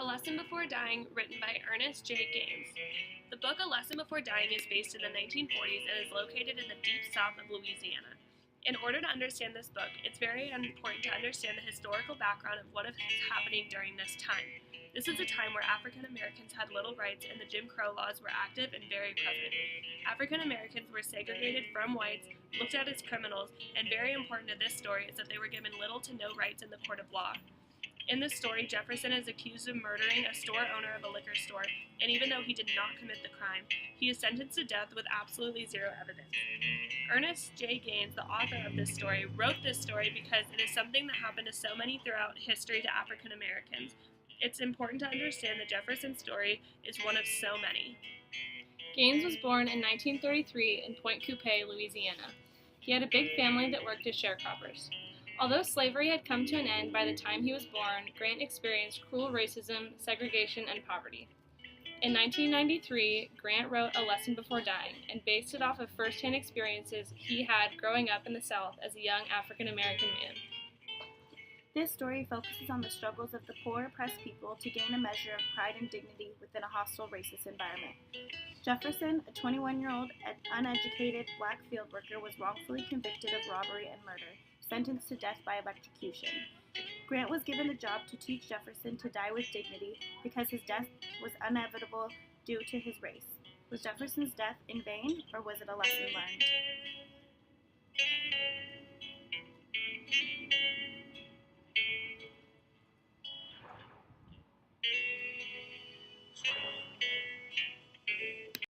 Lesson Before Dying, written by Ernest J. Gaines. The book A Lesson Before Dying is based in the 1940s and is located in the deep south of Louisiana. In order to understand this book, it's very important to understand the historical background of what is happening during this time. This is a time where African Americans had little rights and the Jim Crow laws were active and very present. African Americans were segregated from whites, looked at as criminals, and very important to this story is that they were given little to no rights in the court of law. In this story, Jefferson is accused of murdering a store owner of a liquor store, and even though he did not commit the crime, he is sentenced to death with absolutely zero evidence. Ernest J. Gaines, the author of this story, wrote this story because it is something that happened to so many throughout history to African Americans. It's important to understand that Jefferson's story is one of so many. Gaines was born in 1933 in Pointe Coupee, Louisiana. He had a big family that worked as sharecroppers. Although slavery had come to an end by the time he was born, Grant experienced cruel racism, segregation, and poverty. In 1993, Grant wrote A Lesson Before Dying and based it off of first-hand experiences he had growing up in the South as a young African-American man. This story focuses on the struggles of the poor, oppressed people to gain a measure of pride and dignity within a hostile, racist environment. Jefferson, a 21-year-old uneducated black field worker, was wrongfully convicted of robbery and murder, sentenced to death by electrocution. Grant was given the job to teach Jefferson to die with dignity because his death was inevitable due to his race. Was Jefferson's death in vain, or was it a lesson learned?